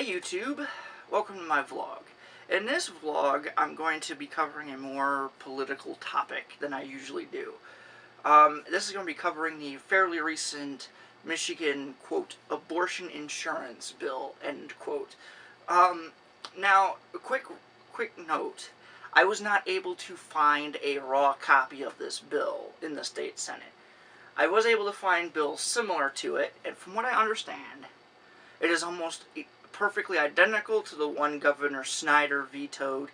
Hey YouTube, welcome to my vlog. In this vlog, I'm going to be covering a more political topic than I usually do. This is going to be covering the fairly recent Michigan, quote, abortion insurance bill, end quote. Now, a quick note. I was not able to find a raw copy of this bill in the state Senate. I was able to find bills similar to it, and from what I understand, it is almost perfectly identical to the one Governor Snyder vetoed,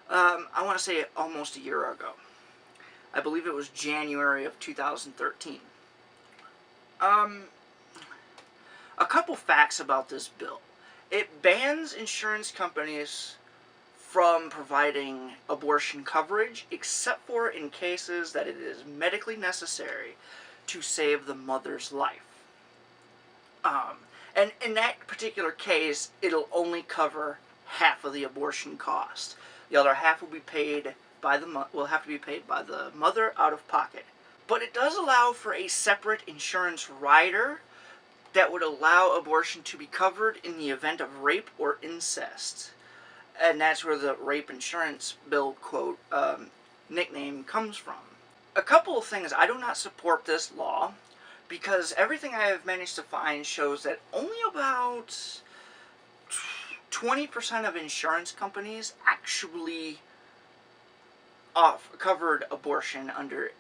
I want to say almost a year ago. I believe it was January of 2013. A couple facts about this bill. It bans insurance companies from providing abortion coverage, except for in cases that it is medically necessary to save the mother's life. And in that particular case, it'll only cover half of the abortion cost. The other half will be paid by have to be paid by the mother out of pocket. But it does allow for a separate insurance rider that would allow abortion to be covered in the event of rape or incest. And that's where the rape insurance bill quote nickname comes from. A couple of things: I do not support this law, because everything I have managed to find shows that only about 20% of insurance companies actually covered abortion under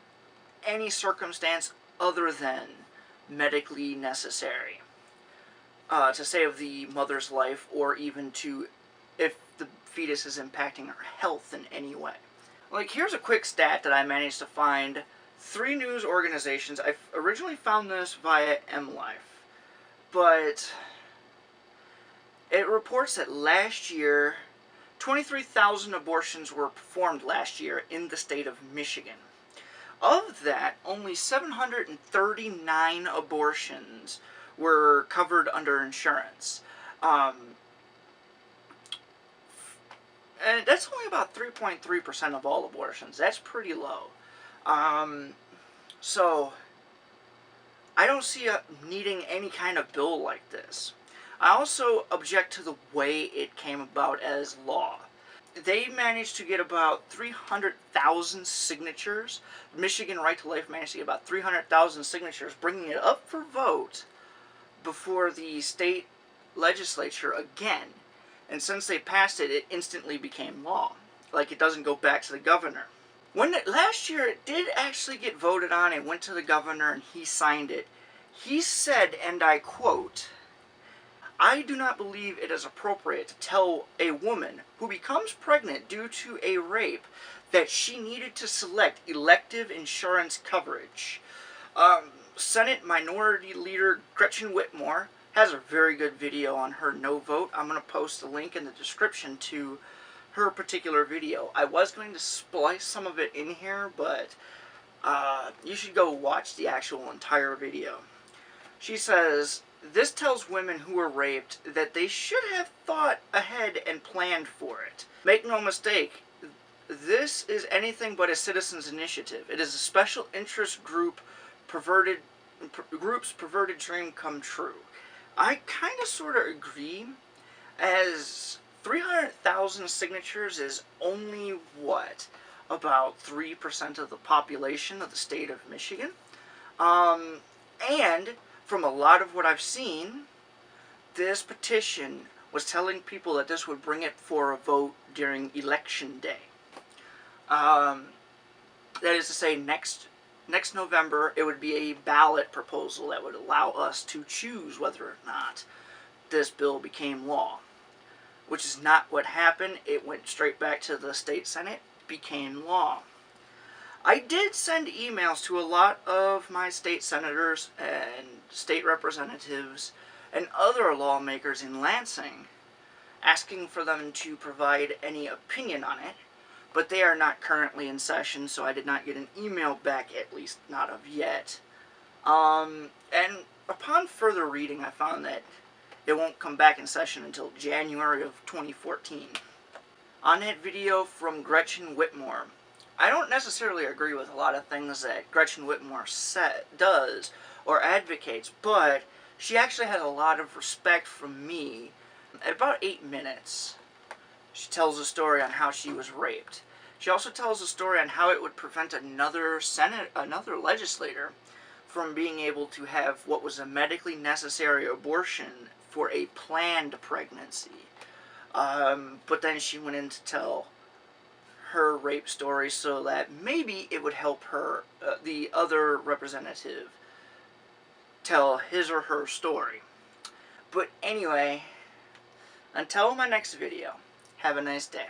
any circumstance other than medically necessary to save the mother's life, or even to if the fetus is impacting her health in any way. Like, here's a quick stat that I managed to find. 3 news organizations. I originally found this via M.Live, but it reports that last year 23,000 abortions were performed last year in the state of Michigan. Of that, only 739 abortions were covered under insurance. And that's only about 3.3% of all abortions. That's pretty low. So I don't see needing any kind of bill like this. I also object to the way it came about as law. They managed to get about 300,000 signatures. Michigan Right to Life managed to get about 300,000 signatures, bringing it up for vote before the state legislature again. And since they passed it, it instantly became law. Like, it doesn't go back to the governor. Last year, it did actually get voted on and went to the governor, and he signed it. He said, and I quote, "I do not believe it is appropriate to tell a woman who becomes pregnant due to a rape that she needed to select elective insurance coverage." Senate Minority Leader Gretchen Whitmer has a very good video on her no vote. I'm going to post a link in the description to her particular video. I was going to splice some of it in here, but you should go watch the actual entire video. She says, "This tells women who were raped that they should have thought ahead and planned for it. Make no mistake, this is anything but a citizen's initiative. It is a special interest group's perverted dream come true." I kind of sort of agree, as 300,000 signatures is only, what, about 3% of the population of the state of Michigan. And from a lot of what I've seen, this petition was telling people that this would bring it for a vote during election day. That is to say, next November, it would be a ballot proposal that would allow us to choose whether or not this bill became law. Which is not what happened. It went straight back to the state Senate, became law. I did send emails to a lot of my state senators and state representatives and other lawmakers in Lansing, asking for them to provide any opinion on it, but they are not currently in session, so I did not get an email back, at least not of yet. And upon further reading, I found that it won't come back in session until January of 2014. On that video from Gretchen Whitmer, I don't necessarily agree with a lot of things that Gretchen Whitmer does or advocates, but she actually has a lot of respect from me At about 8 minutes, she tells a story on how she was raped. She also tells a story on how it would prevent another legislator from being able to have what was a medically necessary abortion for a planned pregnancy. But then she went in to tell her rape story so that maybe it would help her, the other representative, tell his or her story. But anyway, until my next video, have a nice day.